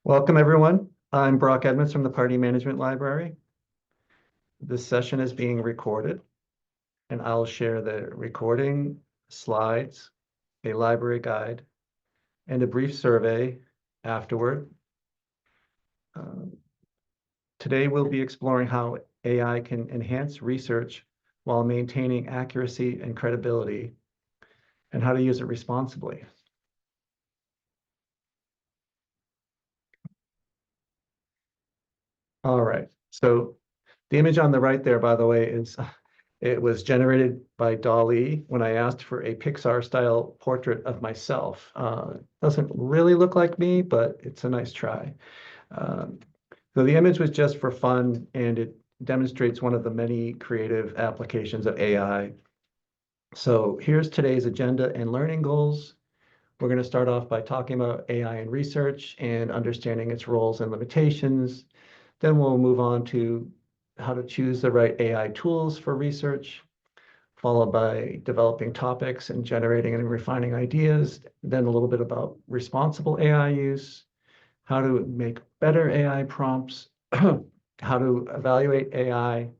Welcome, everyone. I'm Brock Edmunds from the Pardee Management Library. This session is being recorded, and I'll share the recording, slides, a library guide, and a brief survey afterward. Today, we'll be exploring how AI can enhance research while maintaining accuracy and credibility, and how to use it responsibly. All right, so the image on the right there, by the way, it was generated by DALL-E when I asked for a Pixar-style portrait of myself. Doesn't really look like me, but it's a nice try. So the image was just for fun, and it demonstrates one of the many creative applications of AI. So here's today's agenda and learning goals. We're going to start off by talking about AI in research and understanding its roles and limitations. Then we'll move on to how to choose the right AI tools for research, followed by developing topics and generating and refining ideas. Then a little bit about responsible AI use, how to make better AI prompts, how to evaluate AI,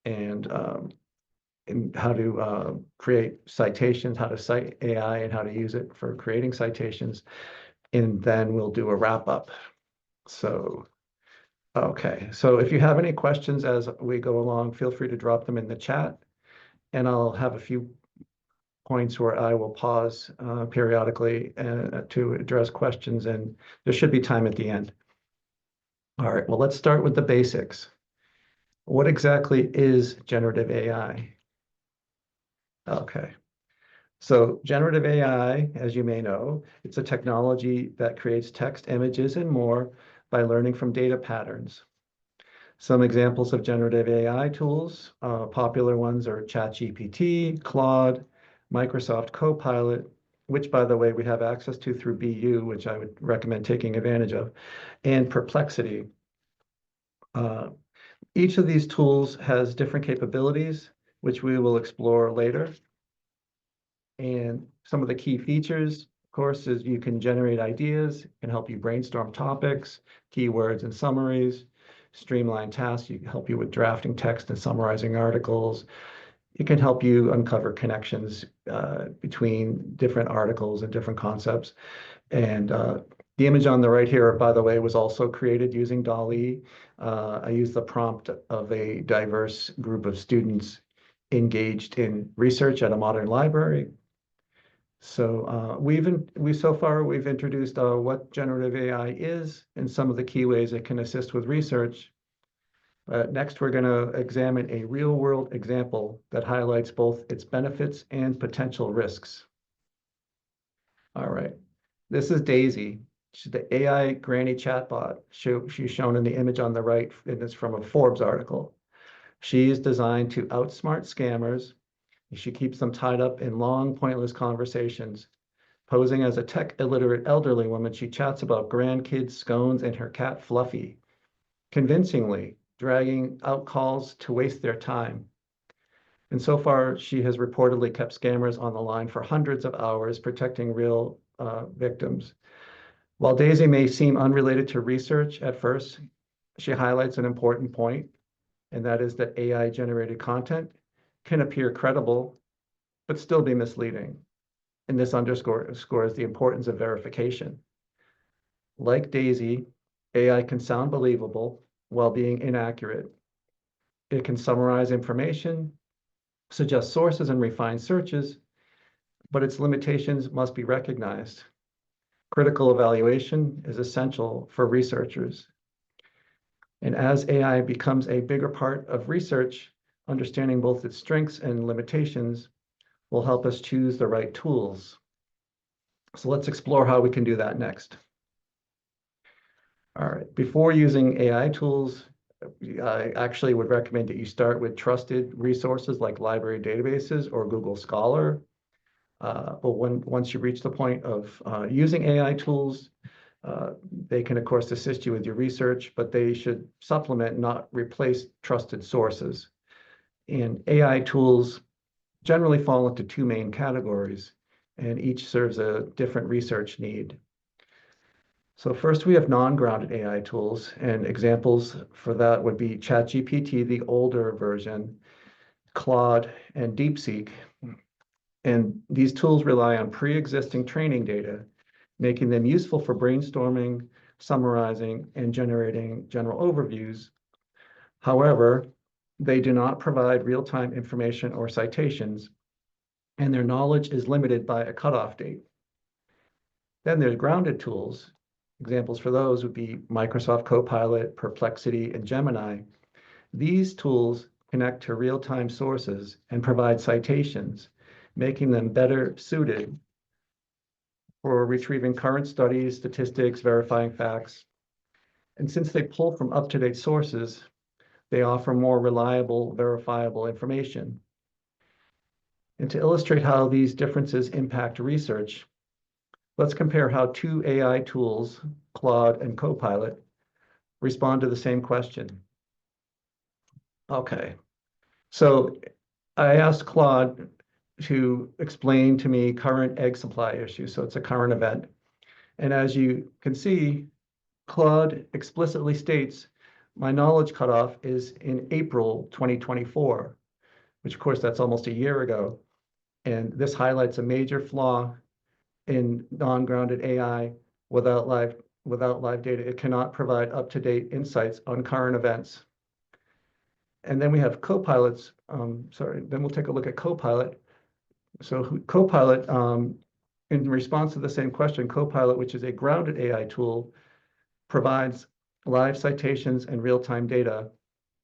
and how to create citations, how to cite AI, and how to use it for creating citations. And then we'll do a wrap up. Okay, so if you have any questions as we go along, feel free to drop them in the chat, and I'll have a few points where I will pause periodically to address questions, and there should be time at the end. All right, well, let's start with the basics. What exactly is generative AI? Okay, so generative AI, as you may know, it's a technology that creates text, images, and more by learning from data patterns. Some examples of generative AI tools, popular ones are ChatGPT, Claude, Microsoft Copilot, which, by the way, we have access to through BU, which I would recommend taking advantage of, and Perplexity. Each of these tools has different capabilities, which we will explore later. And some of the key features, of course, is you can generate ideas, can help you brainstorm topics, keywords, and summaries, streamline tasks, you can help you with drafting text and summarizing articles. It can help you uncover connections between different articles and different concepts. And the image on the right here, by the way, was also created using DALL-E. I used the prompt of a diverse group of students engaged in research at a modern library. So so far we've introduced what generative AI is and some of the key ways it can assist with research. Next, we're going to examine a real-world example that highlights both its benefits and potential risks. All right, this is Daisy. She's the AI granny chatbot. She's shown in the image on the right, and it's from a Forbes article. She is designed to outsmart scammers. She keeps them tied up in long, pointless conversations. Posing as a tech-illiterate elderly woman, she chats about grandkids, scones, and her cat Fluffy, convincingly dragging out calls to waste their time. And so far, she has reportedly kept scammers on the line for hundreds of hours, protecting real victims. While Daisy may seem unrelated to research at first, she highlights an important point, and that is that AI-generated content can appear credible, but still be misleading. And this underscores the importance of verification. Like Daisy, AI can sound believable while being inaccurate. It can summarize information, suggest sources, and refine searches, but its limitations must be recognized. Critical evaluation is essential for researchers. And as AI becomes a bigger part of research, understanding both its strengths and limitations will help us choose the right tools. So let's explore how we can do that next. All right, before using AI tools, I actually would recommend that you start with trusted resources like library databases or Google Scholar. But once you reach the point of using AI tools, they can, of course, assist you with your research, but they should supplement, not replace trusted sources. And AI tools generally fall into two main categories, and each serves a different research need. So first we have non-grounded AI tools, and examples for that would be ChatGPT, the older version, Claude, and DeepSeek. And these tools rely on pre-existing training data, making them useful for brainstorming, summarizing, and generating general overviews. However, they do not provide real-time information or citations, and their knowledge is limited by a cutoff date. Then there's grounded tools. Examples for those would be Microsoft Copilot, Perplexity, and Gemini. These tools connect to real-time sources and provide citations, making them better suited for retrieving current studies, statistics, verifying facts. And since they pull from up-to-date sources, they offer more reliable, verifiable information. And to illustrate how these differences impact research, let's compare how two AI tools, Claude and Copilot, respond to the same question. Okay, so I asked Claude to explain to me current egg supply issues. So it's a current event. And as you can see, Claude explicitly states, my knowledge cutoff is in April 2024, which of course that's almost a year ago. And this highlights a major flaw in non-grounded AI without live data. It cannot provide up-to-date insights on current events. And then we have Copilot's, then we'll take a look at Copilot. So Copilot, in response to the same question, Copilot, which is a grounded AI tool, provides live citations and real-time data,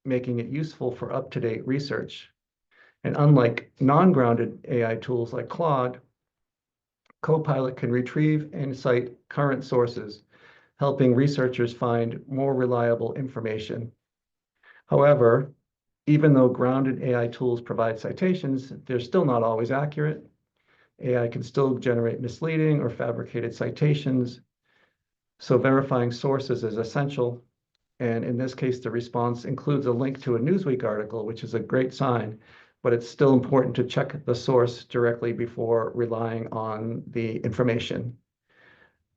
making it useful for up-to-date research. And unlike non-grounded AI tools like Claude, Copilot can retrieve and cite current sources, helping researchers find more reliable information. However, even though grounded AI tools provide citations, they're still not always accurate. AI can still generate misleading or fabricated citations. So verifying sources is essential. And in this case, the response includes a link to a Newsweek article, which is a great sign, but it's still important to check the source directly before relying on the information.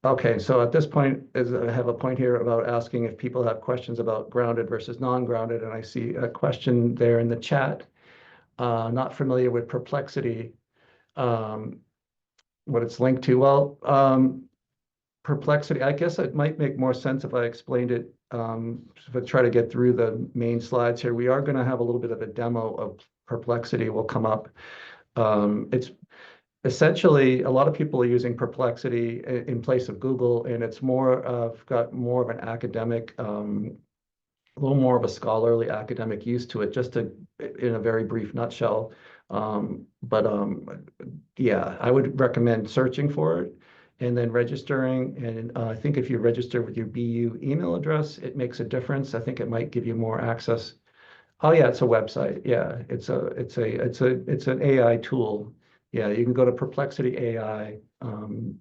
Okay, so at this point, I have a point here about asking if people have questions about grounded versus non-grounded, and I see a question there in the chat. Not familiar with Perplexity, what it's linked to. Well, Perplexity, I guess it might make more sense if I explained it, if I try to get through the main slides here. We are going to have a little bit of a demo of Perplexity will come up. It's essentially, a lot of people are using Perplexity in place of Google, and it's got more of an academic, a little more of a scholarly academic use to it, just in a very brief nutshell. Yeah, I would recommend searching for it and then registering. And I think if you register with your BU email address, it makes a difference. I think it might give you more access. Oh yeah, it's a website. Yeah, it's an AI tool. Yeah, you can go to perplexityai,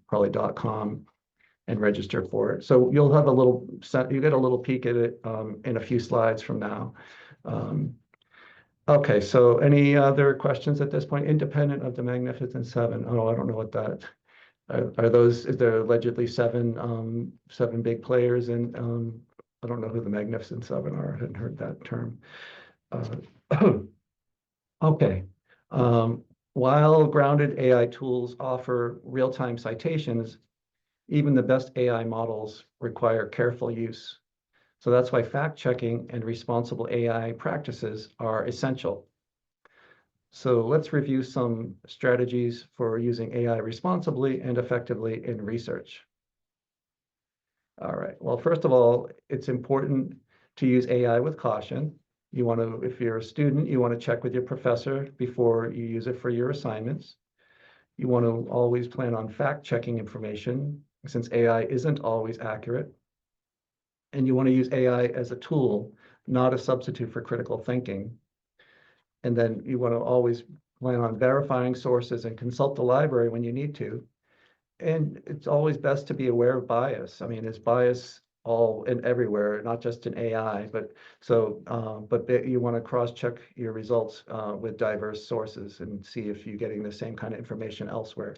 probably .com, and register for it. So you'll have you get a little peek at it in a few slides from now. Okay, so any other questions at this point? Independent of the Magnificent Seven. Oh, I don't know what that. Is there allegedly seven big players? And I don't know who the Magnificent Seven are. I hadn't heard that term. Okay. While grounded AI tools offer real-time citations, even the best AI models require careful use. So that's why fact-checking and responsible AI practices are essential. So let's review some strategies for using AI responsibly and effectively in research. All right. Well, first of all, it's important to use AI with caution. If you're a student, you want to check with your professor before you use it for your assignments. You want to always plan on fact-checking information, since AI isn't always accurate. And you want to use AI as a tool, not a substitute for critical thinking. And then you want to always plan on verifying sources and consult the library when you need to. And it's always best to be aware of bias. I mean, it's bias all and everywhere, not just in AI, but you want to cross-check your results with diverse sources and see if you're getting the same kind of information elsewhere.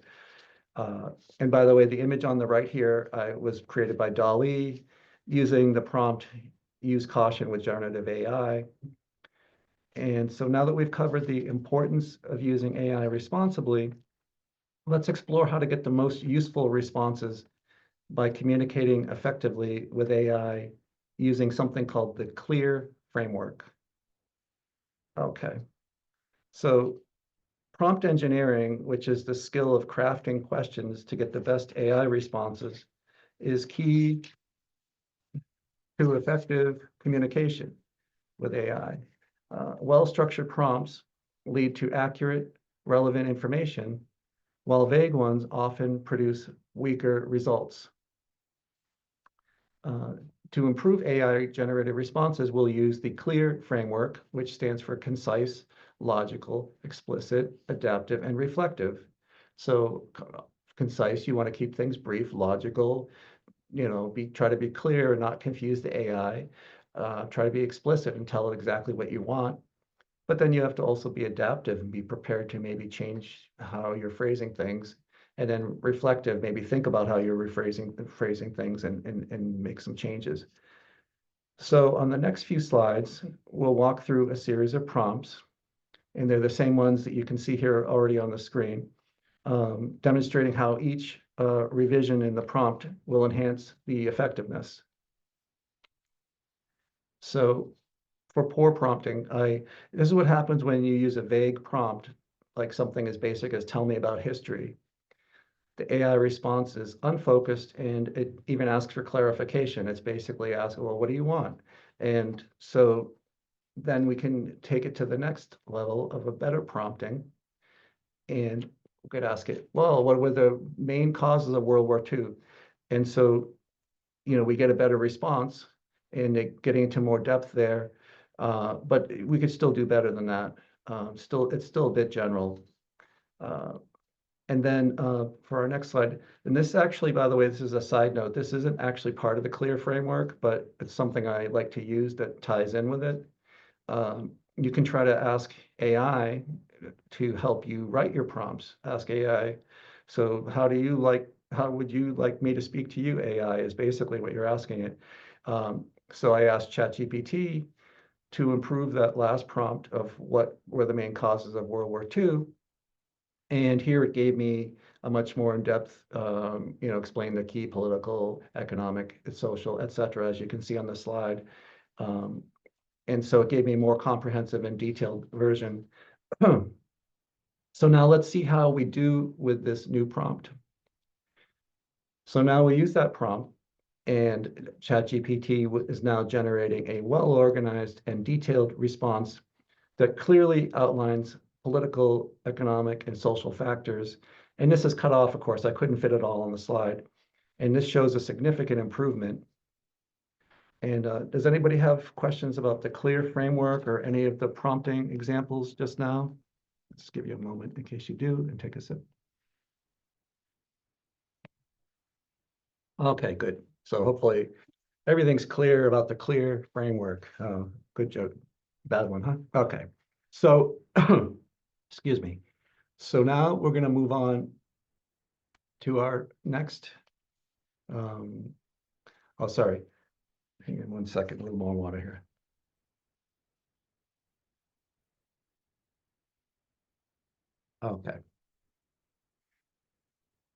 And by the way, the image on the right here was created by DALL-E using the prompt, use caution with generative AI. And so now that we've covered the importance of using AI responsibly, let's explore how to get the most useful responses by communicating effectively with AI using something called the CLEAR framework. Okay, so prompt engineering, which is the skill of crafting questions to get the best AI responses, is key to effective communication with AI. Well-structured prompts lead to accurate, relevant information, while vague ones often produce weaker results. To improve AI-generated responses, we'll use the CLEAR framework, which stands for concise, logical, explicit, adaptive, and reflective. So concise, you want to keep things brief, logical, try to be clear and not confuse the AI. Try to be explicit and tell it exactly what you want. But then you have to also be adaptive and be prepared to maybe change how you're phrasing things. And then reflective, maybe think about how you're phrasing things and make some changes. So on the next few slides, we'll walk through a series of prompts, and they're the same ones that you can see here already on the screen, demonstrating how each revision in the prompt will enhance the effectiveness. So for poor prompting, this is what happens when you use a vague prompt, like something as basic as tell me about history. The AI response is unfocused and it even asks for clarification. It's basically asking, well, what do you want? And so then we can take it to the next level of a better prompting. And we could ask it, well, what were the main causes of World War II? And so, we get a better response and getting into more depth there. But we could still do better than that. It's still a bit general. And then for our next slide, and this actually, by the way, this is a side note. This isn't actually part of the CLEAR framework, but it's something I like to use that ties in with it. You can try to ask AI to help you write your prompts. Ask AI, so how would you like me to speak to you, AI, is basically what you're asking it. So I asked ChatGPT to improve that last prompt of what were the main causes of World War II. And here it gave me a much more in-depth, explain the key political, economic, social, et cetera, as you can see on the slide. And so it gave me a more comprehensive and detailed version. So now let's see how we do with this new prompt. So now we use that prompt, and ChatGPT is now generating a well-organized and detailed response that clearly outlines political, economic, and social factors. And this is cut off, of course, I couldn't fit it all on the slide. And this shows a significant improvement. And does anybody have questions about the CLEAR framework or any of the prompting examples just now? Let's give you a moment in case you do and take a sip. Okay, good. So hopefully everything's clear about the CLEAR framework. Good joke. Bad one, huh? Okay. So, excuse me. So now we're going to move on to our next. Oh, sorry. Hang on one second, a little more water here. Okay.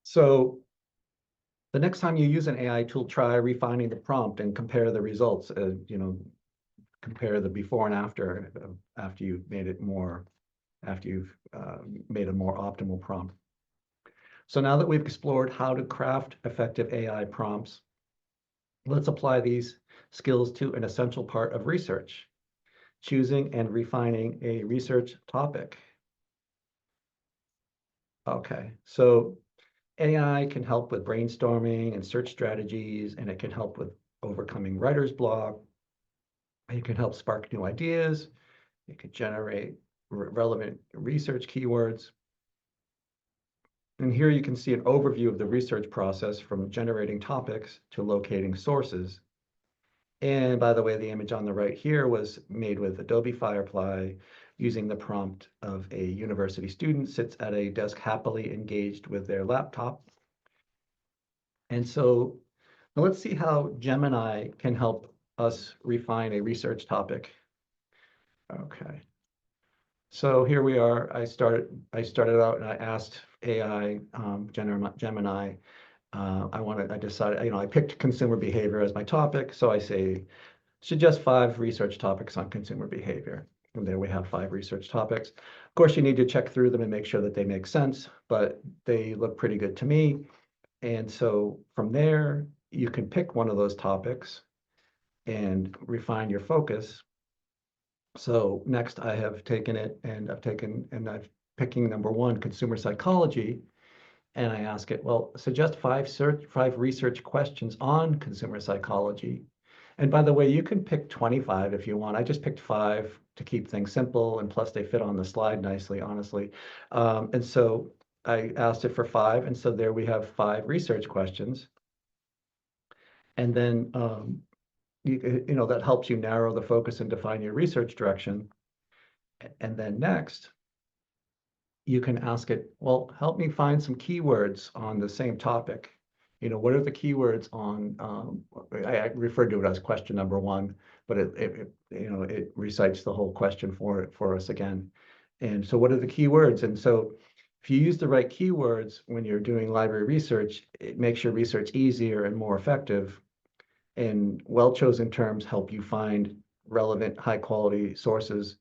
So the next time you use an AI tool, try refining the prompt and compare the results. Compare the before and after you've made it more, after you've made a more optimal prompt. So now that we've explored how to craft effective AI prompts, let's apply these skills to an essential part of research, choosing and refining a research topic. Okay, so AI can help with brainstorming and search strategies, and it can help with overcoming writer's block. It can help spark new ideas. It could generate relevant research keywords. And here you can see an overview of the research process from generating topics to locating sources. And by the way, the image on the right here was made with Adobe Firefly using the prompt of a university student, sits at a desk happily engaged with their laptop. And so now let's see how Gemini can help us refine a research topic. Okay. So here we are. I started out and I asked AI, Gemini, I decided, I picked consumer behavior as my topic. So I say, suggest 5 research topics on consumer behavior. And there we have 5 research topics. Of course, you need to check through them and make sure that they make sense, but they look pretty good to me. And so from there, you can pick one of those topics and refine your focus. So next I have taken it and I've picking number 1, consumer psychology. And I ask it, well, suggest 5 research questions on consumer psychology. And by the way, you can pick 25 if you want. I just picked 5 to keep things simple, and plus they fit on the slide nicely, honestly. And so I asked it for 5, and so there we have 5 research questions. And then that helps you narrow the focus and define your research direction. And then next, you can ask it, well, help me find some keywords on the same topic. What are the keywords on, I referred to it as question number 1, but it recites the whole question for us again. And so what are the keywords? And so if you use the right keywords when you're doing library research, it makes your research easier and more effective. And well-chosen terms help you find relevant, high-quality sources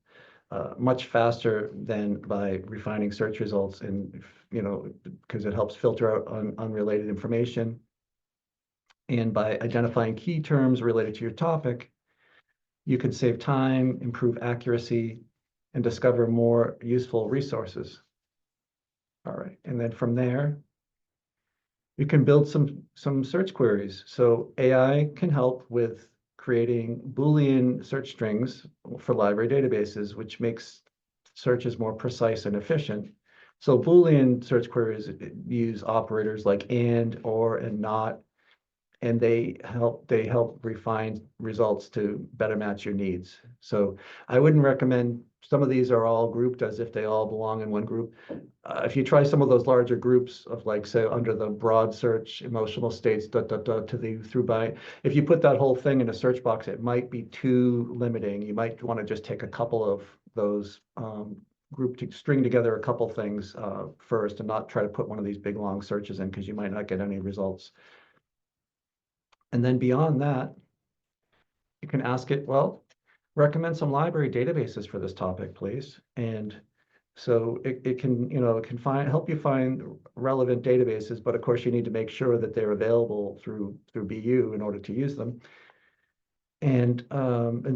much faster than by refining search results, and because it helps filter out unrelated information. And by identifying key terms related to your topic, you can save time, improve accuracy, and discover more useful resources. All right, and then from there, you can build some search queries. So AI can help with creating Boolean search strings for library databases, which makes searches more precise and efficient. So Boolean search queries use operators like and, or, and not, and they help refine results to better match your needs. So I wouldn't recommend, some of these are all grouped as if they all belong in one group. If you try some of those larger groups of, like, say, under the broad search, emotional states, if you put that whole thing in a search box, it might be too limiting. You might want to just take a couple of those string together a couple things first, and not try to put one of these big long searches in, because you might not get any results. And then beyond that, you can ask it, well, recommend some library databases for this topic, please. And so it can, help you find relevant databases, but of course you need to make sure that they're available through BU in order to use them. And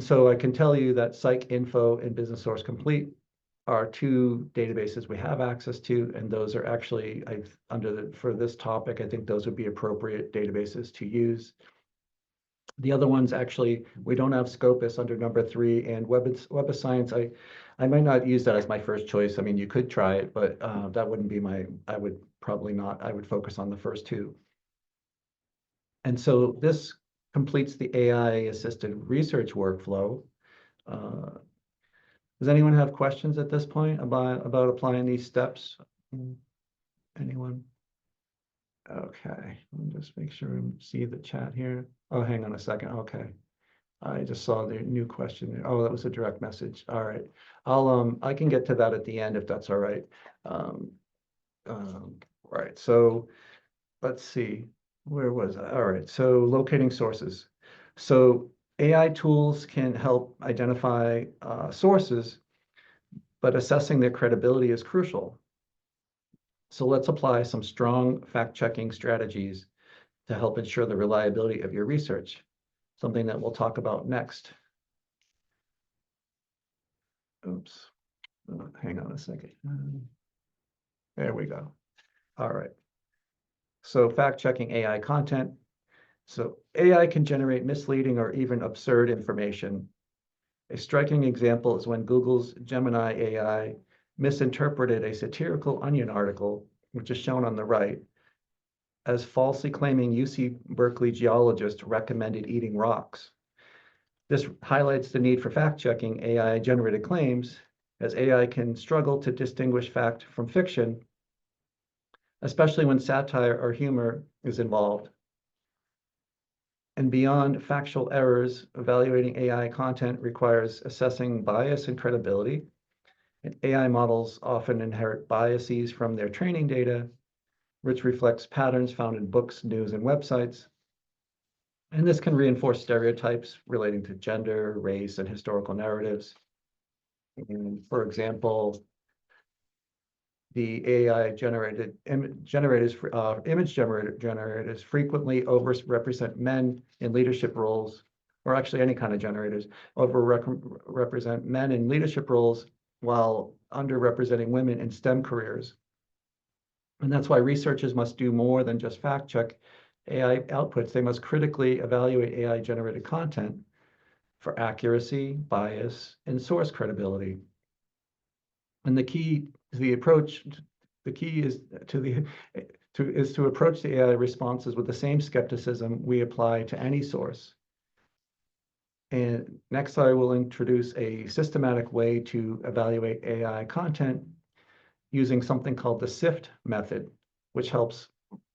so I can tell you that PsycInfo and Business Source Complete are 2 databases we have access to, and those are actually, for this topic, I think those would be appropriate databases to use. The other ones, actually, we don't have Scopus under number 3, and Web of Science, I might not use that as my first choice. I mean, you could try it, but that wouldn't be I would probably not. I would focus on the first 2. And so this completes the AI-assisted research workflow. Does anyone have questions at this point about applying these steps? Anyone? Okay, let me just make sure I see the chat here. Oh, hang on a second. Okay, I just saw the new question there. Oh, that was a direct message. All right, I can get to that at the end if that's all right. Right. So let's see. Where was I? All right. So locating sources. So AI tools can help identify sources, but assessing their credibility is crucial. So let's apply some strong fact-checking strategies to help ensure the reliability of your research, something that we'll talk about next. Oops, hang on a second. There we go. All right. So fact-checking AI content. So AI can generate misleading or even absurd information. A striking example is when Google's Gemini AI misinterpreted a satirical Onion article, which is shown on the right, as falsely claiming UC Berkeley geologists recommended eating rocks. This highlights the need for fact-checking AI-generated claims as AI can struggle to distinguish fact from fiction, especially when satire or humor is involved. And beyond factual errors, evaluating AI content requires assessing bias and credibility. And AI models often inherit biases from their training data, which reflects patterns found in books, news, and websites. And this can reinforce stereotypes relating to gender, race, and historical narratives. And for example, the AI generated image generators frequently overrepresent men in leadership roles, or actually any kind of generators, overrepresent men in leadership roles while underrepresenting women in STEM careers. And that's why researchers must do more than just fact check AI outputs. They must critically evaluate AI generated content for accuracy, bias, and source credibility. And the key to the approach, the key is to approach the AI responses with the same skepticism we apply to any source. And next, I will introduce a systematic way to evaluate AI content using something called the SIFT method, which helps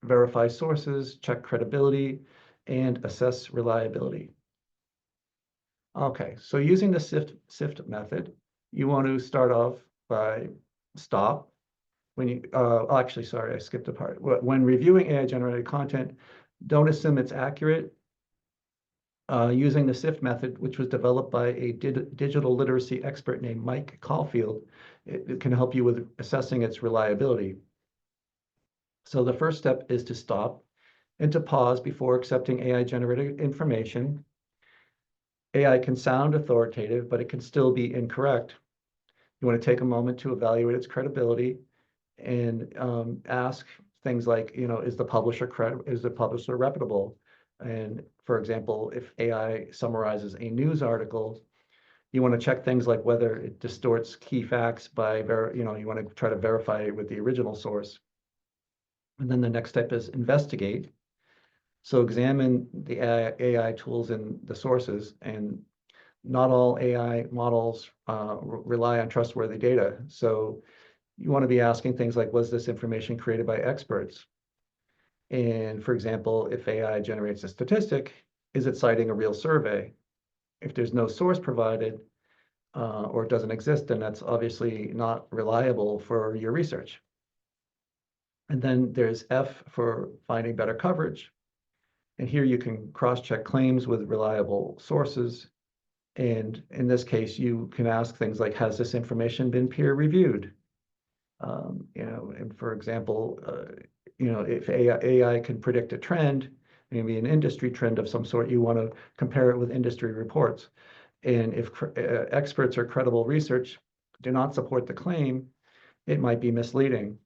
verify sources, check credibility, and assess reliability. Okay, so using the SIFT method, you want to start off by stop. When you, actually, sorry, I skipped a part. When reviewing AI-generated content, don't assume it's accurate. Using the SIFT method, which was developed by a digital literacy expert named Mike Caulfield, it can help you with assessing its reliability. So the first step is to stop and to pause before accepting AI-generated information. AI can sound authoritative, but it can still be incorrect. You want to take a moment to evaluate its credibility and ask things like, is the publisher reputable? And for example, if AI summarizes a news article, you want to check things like whether it distorts key facts by, you want to try to verify it with the original source. And then the next step is investigate. So examine the AI tools and the sources, and not all AI models rely on trustworthy data. So you want to be asking things like, was this information created by experts? And for example, if AI generates a statistic, is it citing a real survey? If there's no source provided or it doesn't exist, then that's obviously not reliable for your research. And then there's F for finding better coverage. And here you can cross-check claims with reliable sources. And in this case, you can ask things like, has this information been peer reviewed? And for example, if AI can predict a trend, maybe an industry trend of some sort, you want to compare it with industry reports. And if experts or credible research do not support the claim, it might be misleading.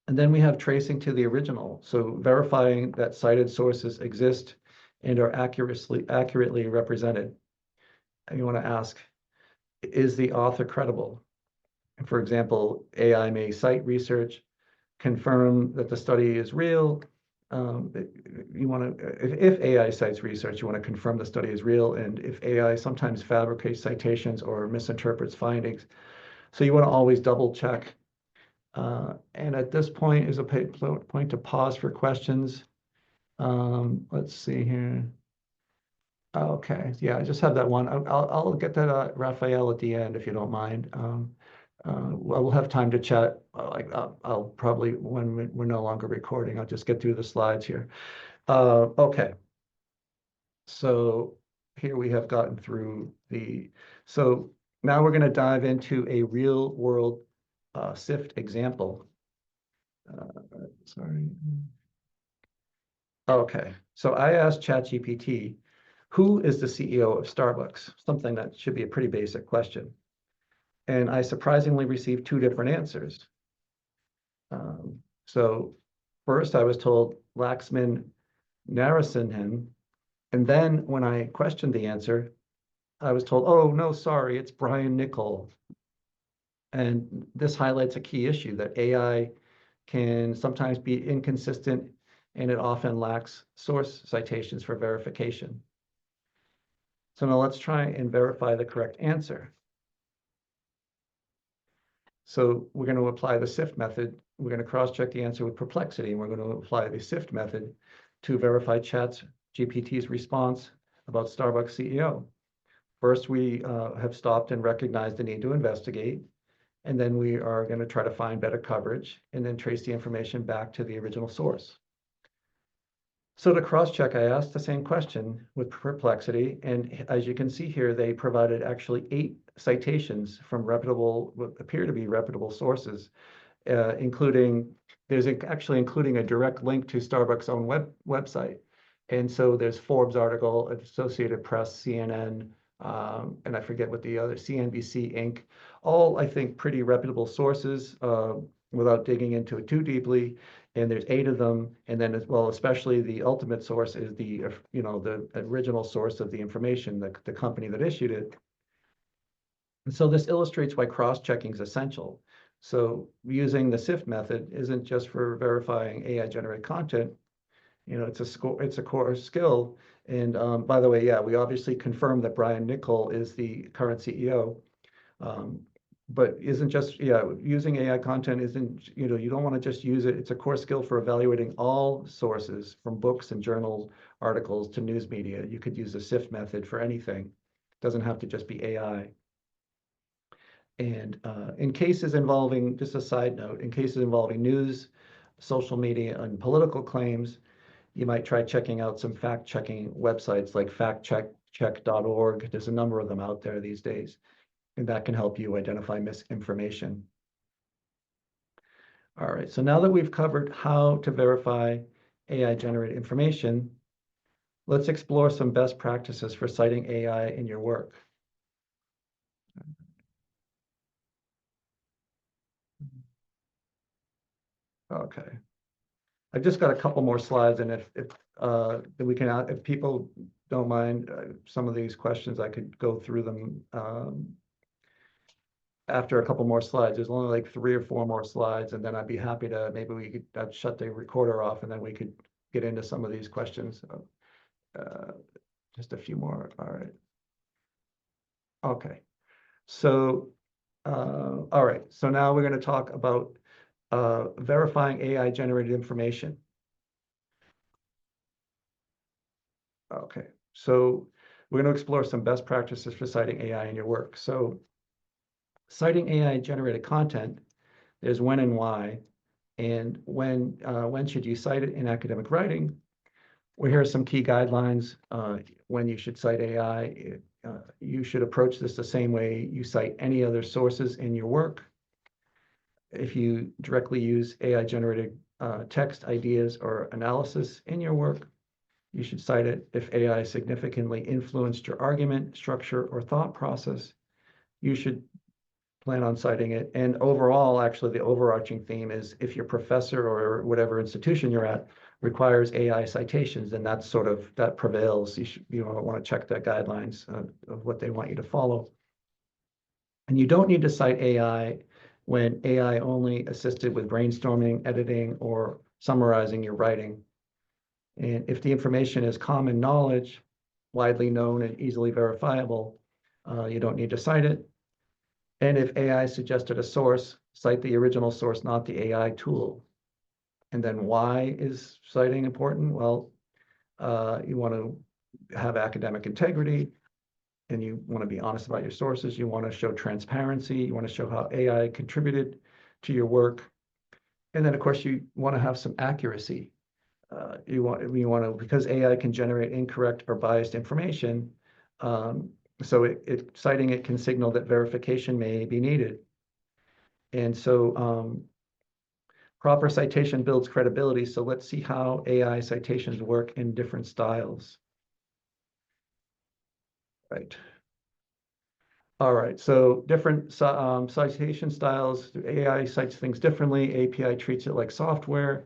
And then we have tracing to the original. So verifying that cited sources exist and are accurately represented. And you want to ask, is the author credible? And for example, AI may cite research, confirm that the study is real. If AI cites research, you want to confirm the study is real. And if AI sometimes fabricates citations or misinterprets findings, so you want to always double check. And at this point is a point to pause for questions. Let's see here. Okay, yeah, I just have that one. I'll get that Raphael at the end if you don't mind. We'll have time to chat. I'll probably, when we're no longer recording, I'll just get through the slides here. Okay. So here we have gotten through so now we're going to dive into a real world SIFT example. Sorry. Okay, so I asked ChatGPT, who is the CEO of Starbucks? Something that should be a pretty basic question. And I surprisingly received two different answers. So first I was told Laxman Narasimhan, and then when I questioned the answer, I was told, oh, no, sorry, it's Brian Niccol. And this highlights a key issue that AI can sometimes be inconsistent and it often lacks source citations for verification. So now let's try and verify the correct answer. So we're going to apply the SIFT method. We're going to cross-check the answer with perplexity, and we're going to apply the SIFT method to verify ChatGPT's response about Starbucks CEO. First, we have stopped and recognized the need to investigate, and then we are going to try to find better coverage and then trace the information back to the original source. So to cross-check, I asked the same question with perplexity, and as you can see here, they provided actually 8 citations from reputable, what appear to be reputable sources, including a direct link to Starbucks' own website. And so there's Forbes article, Associated Press, CNN, and I forget what the other, CNBC Inc. All, I think, pretty reputable sources without digging into it too deeply. And there's 8 of them. And then as well, especially the ultimate source is the original source of the information, the company that issued it. And so this illustrates why cross-checking is essential. So using the SIFT method isn't just for verifying AI-generated content. It's a core skill. And by the way, yeah, we obviously confirmed that Brian Niccol is the current CEO. But isn't just, using AI content isn't, you don't want to just use it. It's a core skill for evaluating all sources, from books and journals, articles to news media. You could use the SIFT method for anything. It doesn't have to just be AI. And in cases involving, just a side note, in cases involving news, social media, and political claims, you might try checking out some fact-checking websites like factcheck.org. There's a number of them out there these days, and that can help you identify misinformation. All right, so now that we've covered how to verify AI-generated information, let's explore some best practices for citing AI in your work. Okay. I've just got a couple more slides, and if we can, if people don't mind some of these questions, I could go through them after a couple more slides. There's only like 3 or 4 more slides, and then I'd be happy to, maybe we could shut the recorder off, and then we could get into some of these questions. Just a few more. All right. Okay. So, all right. So now we're going to talk about verifying AI-generated information. Okay, so we're going to explore some best practices for citing AI in your work. So citing AI-generated content, there's when and why, and when should you cite it in academic writing? Well, here are some key guidelines when you should cite AI. You should approach this the same way you cite any other sources in your work. If you directly use AI-generated text, ideas, or analysis in your work, you should cite it. If AI significantly influenced your argument, structure, or thought process, you should plan on citing it. And overall, actually, the overarching theme is if your professor or whatever institution you're at requires AI citations, then that's that prevails. You want to check the guidelines of what they want you to follow. And you don't need to cite AI when AI only assisted with brainstorming, editing, or summarizing your writing. And if the information is common knowledge, widely known and easily verifiable, you don't need to cite it. And if AI suggested a source, cite the original source, not the AI tool. And then why is citing important? Well, you want to have academic integrity, and you want to be honest about your sources. You want to show transparency. You want to show how AI contributed to your work. And then, of course, you want to have some accuracy. You want to, because AI can generate incorrect or biased information, so citing it can signal that verification may be needed. And so proper citation builds credibility. So let's see how AI citations work in different styles. Right. All right, so different citation styles. AI cites things differently. API treats it like software.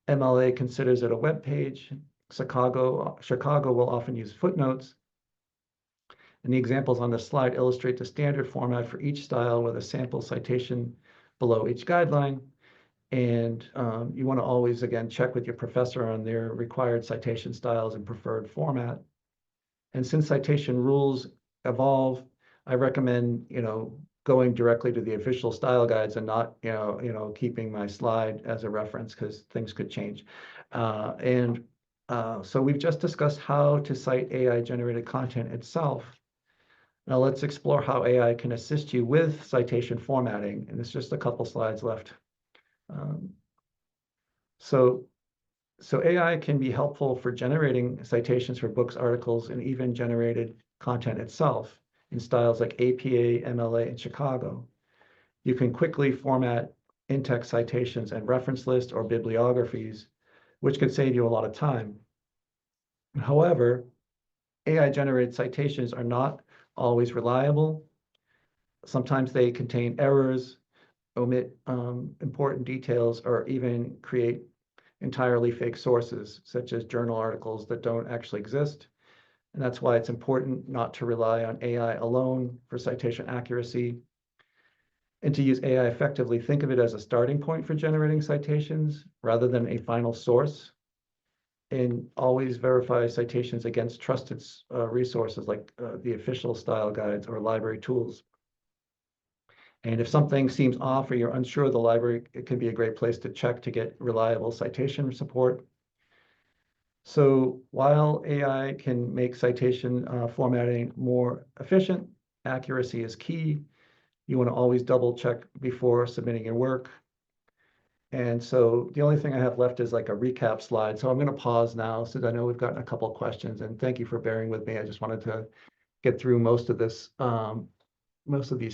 MLA considers it a web page. Chicago will often use footnotes. And the examples on this slide illustrate the standard format for each style with a sample citation below each guideline. And you want to always, again, check with your professor on their required citation styles and preferred format. And since citation rules evolve, I recommend, going directly to the official style guides and not, keeping my slide as a reference because things could change. So we've just discussed how to cite AI generated content itself. Now let's explore how AI can assist you with citation formatting. And there's just a couple slides left. Um, so AI can be helpful for generating citations for books, articles, and even generated content itself in styles like APA, MLA, and Chicago. You can quickly format in-text citations and reference lists or bibliographies, which can save you a lot of time. However, AI-generated citations are not always reliable. Sometimes they contain errors, omit important details, or even create entirely fake sources, such as journal articles that don't actually exist. And that's why it's important not to rely on AI alone for citation accuracy. And to use AI effectively, think of it as a starting point for generating citations rather than a final source. And always verify citations against trusted resources like the official style guides or library tools. And if something seems off or you're unsure of the library, it can be a great place to check to get reliable citation support. So while AI can make citation formatting more efficient, accuracy is key. You want to always double check before submitting your work. And so the only thing I have left is like a recap slide. So I'm going to pause now since I know we've gotten a couple of questions, and thank you for bearing with me. I just wanted to get through most of these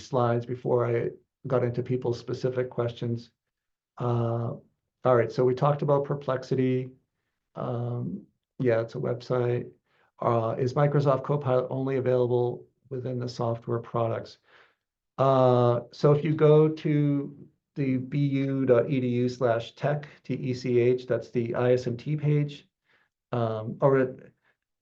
slides before I got into people's specific questions. All right, so we talked about Perplexity. Yeah, it's a website. Is Microsoft Copilot only available within the software products? So if you go to the bu.edu/tech, TECH, that's the IS&T page. Or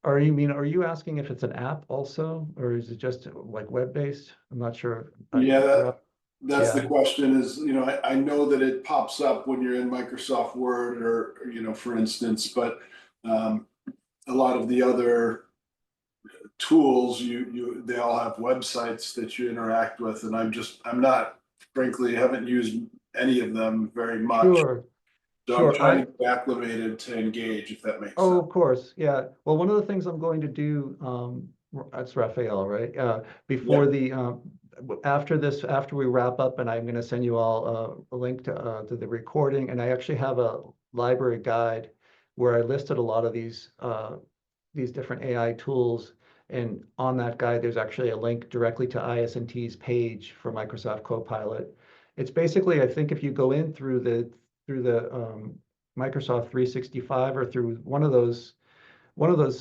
are you asking if it's an app also, or is it just like web-based? I'm not sure. Yeah, that's the Yeah. question is, I know that it pops up when you're in Microsoft Word or for instance, but a lot of the other tools, they all have websites that you interact with, and I'm not, frankly, haven't used any of them very much. Sure. So I'm trying to get acclimated to Engage, if that makes sense. Oh, of course, yeah. Well, one of the things I'm going to do, that's Raphael, right? Before after we wrap up, and I'm going to send you all a link to the recording, and I actually have a library guide where I listed a lot of these different AI tools, and on that guide, there's actually a link directly to IS&T's page for Microsoft Copilot. It's basically, I think, if you go in through the Microsoft 365 or through one of those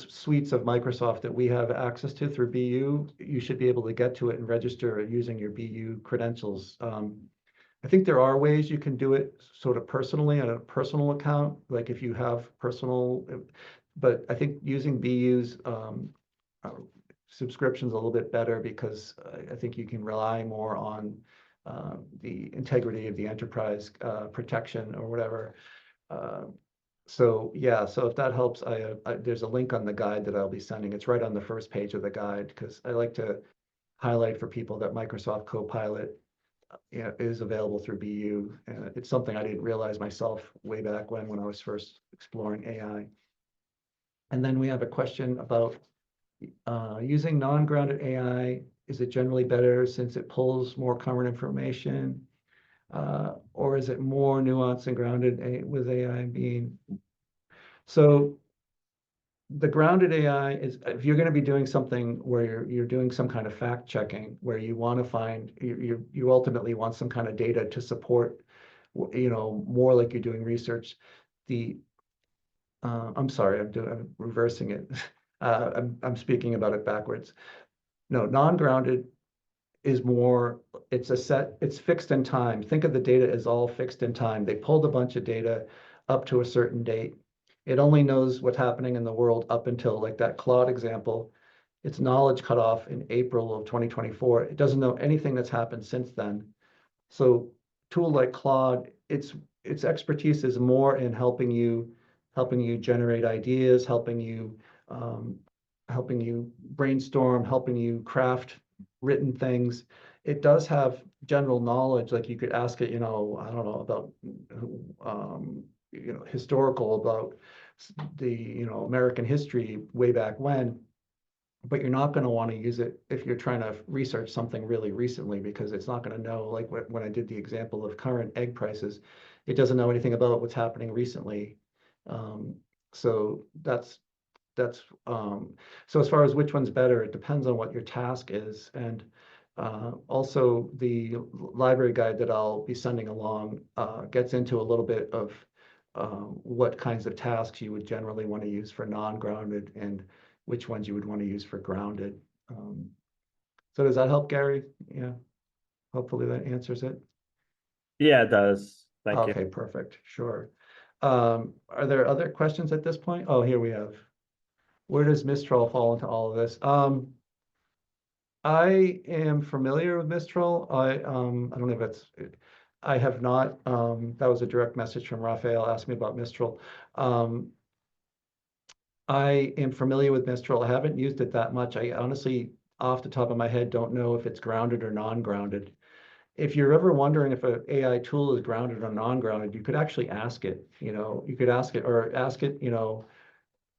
suites of Microsoft that we have access to through BU, you should be able to get to it and register using your BU credentials. I think there are ways you can do it sort of personally on a personal account, like if you have personal, but I think using BU's subscriptions a little bit better because I think you can rely more on the integrity of the enterprise protection or whatever. So yeah, so if that helps, there's a link on the guide that I'll be sending. It's right on the first page of the guide because I like to highlight for people that Microsoft Copilot is available through BU. And it's something I didn't realize myself way back when I was first exploring AI. And then we have a question about using non-grounded AI. Is it generally better since it pulls more current information? Or is it more nuanced and grounded with AI being? So the grounded AI is, if you're going to be doing something where you're doing some kind of fact checking, where you want to find, you ultimately want some kind of data to support, more like you're doing research. I'm sorry, I'm reversing it. I'm speaking about it backwards. No, non-grounded is more, it's fixed in time. Think of the data as all fixed in time. They pulled a bunch of data up to a certain date. It only knows what's happening in the world up until, like that Claude example, its knowledge cut off in April of 2024. It doesn't know anything that's happened since then. So tool like Claude, its expertise is more in helping you generate ideas, helping you brainstorm, helping you craft written things. it does have general knowledge, like you could ask it, I don't know, about, historical, about the, American history way back when. But you're not going to want to use it if you're trying to research something really recently, because it's not going to know, like when I did the example of current egg prices, it doesn't know anything about what's happening recently. So so as far as which one's better, it depends on what your task is. And also the library guide that I'll be sending along gets into a little bit of what kinds of tasks you would generally want to use for non-grounded and which ones you would want to use for grounded. So does that help, Gary? Yeah, hopefully that answers it. Yeah, it does. Thank you. Okay, perfect, sure. Are there other questions at this point? Oh, here we have. Where does Mistral fall into all of this? I am familiar with Mistral. I don't know if it's, I have not, that was a direct message from Raphael, asked me about Mistral. I am familiar with Mistral. I haven't used it that much. I honestly, off the top of my head, don't know if it's grounded or non-grounded. If you're ever wondering if an AI tool is grounded or non-grounded, you could actually ask it, you could ask it, or ask it,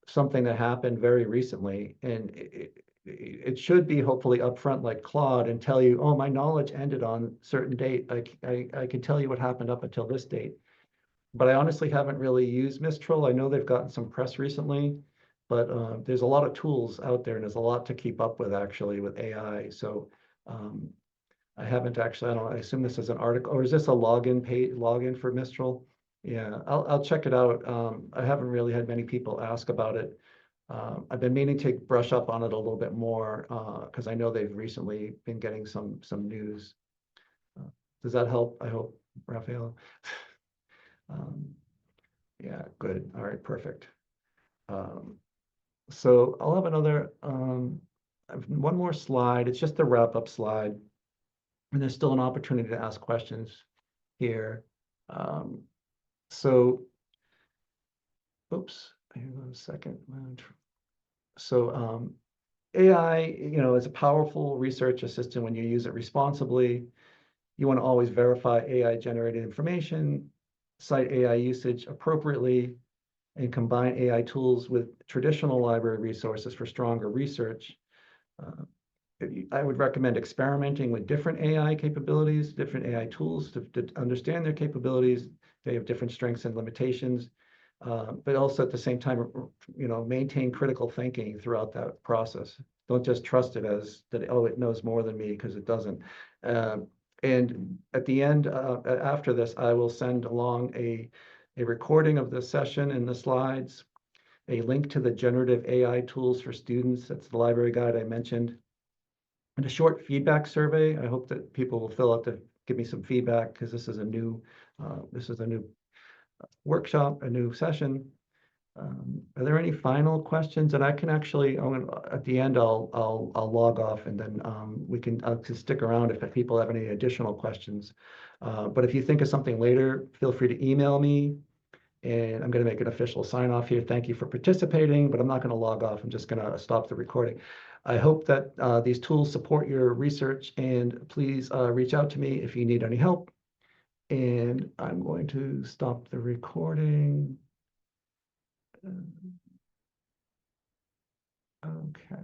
something that happened very recently. And it should be hopefully upfront like Claude and tell you, oh, my knowledge ended on a certain date. I can tell you what happened up until this date. But I honestly haven't really used Mistral. I know they've gotten some press recently, but there's a lot of tools out there and there's a lot to keep up with actually with AI. So I haven't actually, I assume this is an article, or is this a login for Mistral? Yeah, I'll check it out. I haven't really had many people ask about it. I've been meaning to brush up on it a little bit more because I know they've recently been getting some news. Does that help? I hope, Raphael. Yeah, good. All right, perfect. So I'll have another, I have one more slide. It's just a wrap-up slide. And there's still an opportunity to ask questions here. So, oops, hang on a second. So AI, is a powerful research assistant when you use it responsibly. You want to always verify AI-generated information, cite AI usage appropriately, and combine AI tools with traditional library resources for stronger research. I would recommend experimenting with different AI capabilities, different AI tools to understand their capabilities. They have different strengths and limitations, but also at the same time, maintain critical thinking throughout that process. Don't just trust it as that, oh, it knows more than me, because it doesn't. And at the end, after this, I will send along a recording of the session and the slides, a link to the generative AI tools for students. That's the library guide I mentioned. And a short feedback survey. I hope that people will fill out to give me some feedback, because this is a new workshop, a new session. Are there any final questions? And I can actually, at the end, I'll log off, and then we can stick around if people have any additional questions. But if you think of something later, feel free to email me. And I'm going to make an official sign off here. Thank you for participating, but I'm not going to log off. I'm just going to stop the recording. I hope that these tools support your research, and please reach out to me if you need any help. And I'm going to stop the recording. Okay.